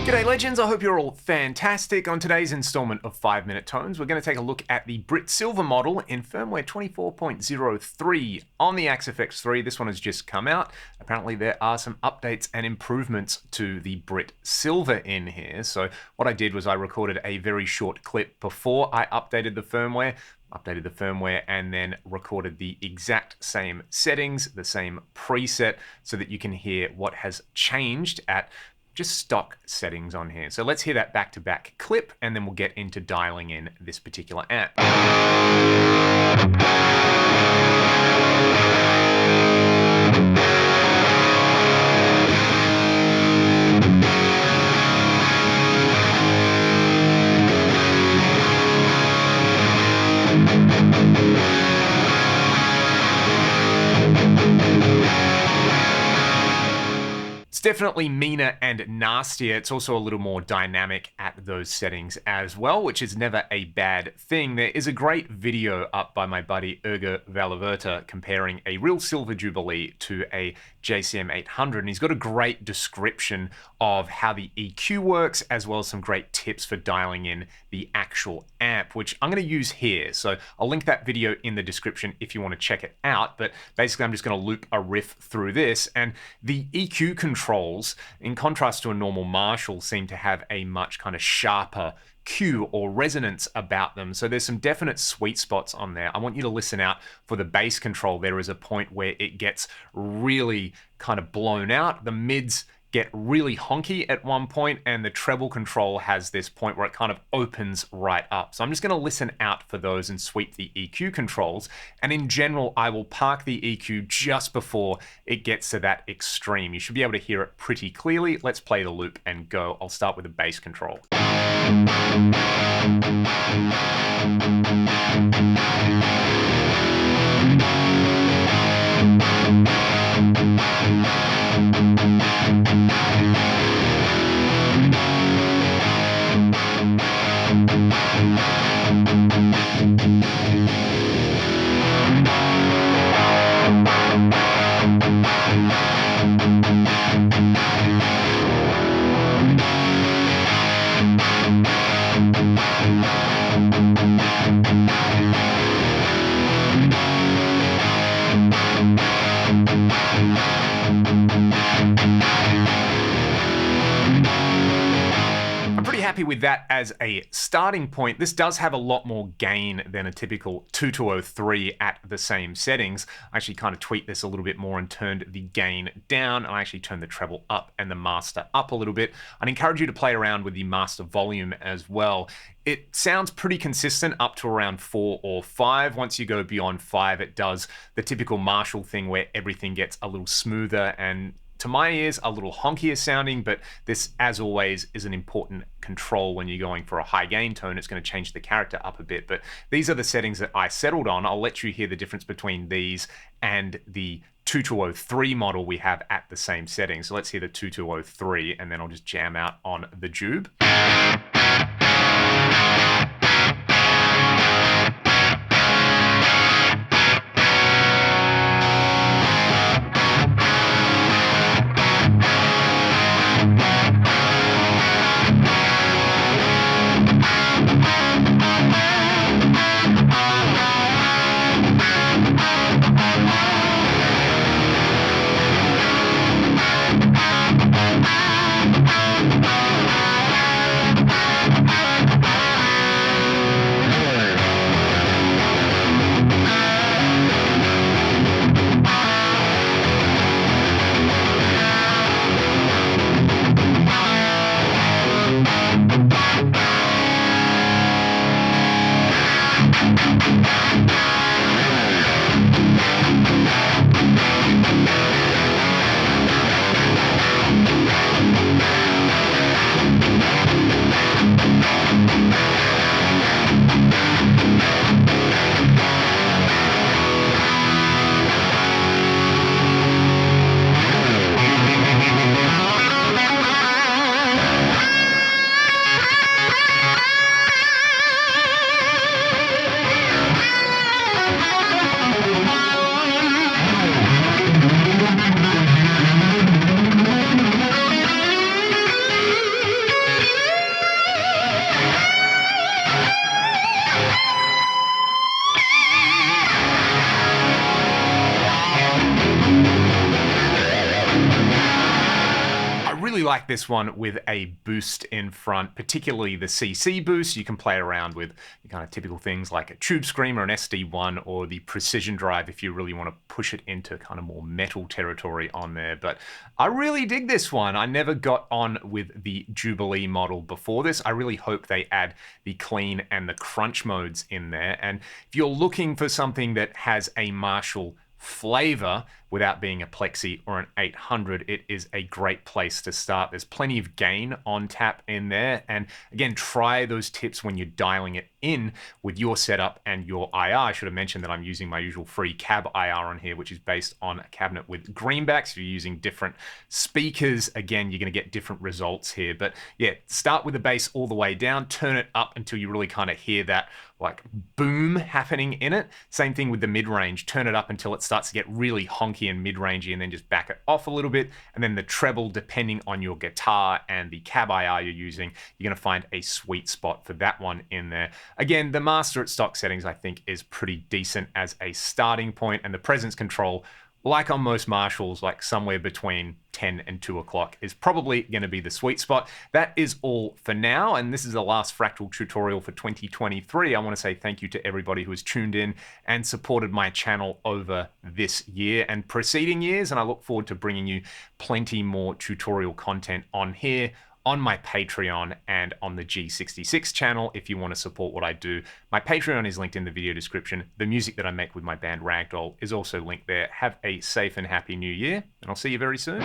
G'day legends, I hope you're all fantastic. On today's installment of 5 Minute Tones, we're going to take a look at the Brit Silver model in firmware 24.03 on the Axe FX3. This one has just come out. Apparently there are some updates and improvements to the Brit Silver in here. So what I did was I recorded a very short clip before I updated the firmware, and then recorded the exact same settings, the same preset, so that you can hear what has changed at just stock settings on here. So let's hear that back-to-back clip, and then we'll get into dialing in this particular amp. Definitely meaner and nastier. It's also a little more dynamic at those settings as well, which is never a bad thing. There is a great video up by my buddy Ergo Valaverta comparing a real silver Jubilee to a JCM 800, and he's got a great description of how the EQ works, as well as some great tips for dialing in the actual amp, which I'm going to use here. So I'll link that video in the description if you want to check it out. But basically I'm just going to loop a riff through this, and the EQ controls, in contrast to a normal Marshall, seem to have a much kind of sharper Q or resonance about them. So there's some definite sweet spots on there. I want you to listen out for the bass control. There is a point where it gets really kind of blown out. The mids get really honky at one point, and the treble control has this point where it kind of opens right up. So I'm just going to listen out for those and sweep the EQ controls. And in general, I will park the EQ just before it gets to that extreme. You should be able to hear it pretty clearly. Let's play the loop and go. I'll start with the bass control. Happy with that as a starting point. This does have a lot more gain than a typical 2203 at the same settings. I actually kind of tweaked this a little bit more and turned the gain down, and I actually turned the treble up and the master up a little bit. I'd encourage you to play around with the master volume as well. It sounds pretty consistent up to around 4 or 5. Once you go beyond 5, it does the typical Marshall thing where everything gets a little smoother and, to my ears, a little honkier sounding, but this, as always, is an important control when you're going for a high gain tone. It's going to change the character up a bit, but these are the settings that I settled on. I'll let you hear the difference between these and the 2203 model we have at the same setting. So let's hear the 2203, and then I'll just jam out on the Jube. really like this one with a boost in front, particularly the CC boost. You can play around with the kind of typical things like a Tube Screamer, an SD1, or the Precision Drive if you really want to push it into kind of more metal territory on there. But I really dig this one. I never got on with the JUBILEE model before this. I really hope they add the clean and the crunch modes in there. And if you're looking for something that has a Marshall flavor without being a Plexi or an 800, it is a great place to start. There's plenty of gain on tap in there. And again, try those tips when you're dialing it in with your setup and your IR. I should have mentioned that I'm using my usual free cab IR on here, which is based on a cabinet with greenbacks. If you're using different speakers, again, you're going to get different results here. But yeah, start with the bass all the way down, turn it up until you really kind of hear that like boom happening in it. Same thing with the mid-range. Turn it up until it starts to get really honky and mid-rangey, and then just back it off a little bit. And then the treble, depending on your guitar and the cab IR you're using, you're going to find a sweet spot for that one in there. Again, the master at stock settings, I think, is pretty decent as a starting point, and the presence control, like on most Marshalls, like somewhere between 10 and 2 o'clock is probably going to be the sweet spot. That is all for now, and this is the last Fractal tutorial for 2023. I want to say thank you to everybody who has tuned in and supported my channel over this year and preceding years, and I look forward to bringing you plenty more tutorial content on here, on my Patreon, and on the G66 channel if you want to support what I do. My Patreon is linked in the video description. The music that I make with my band Ragdoll is also linked there. Have a safe and happy new year, and I'll see you very soon.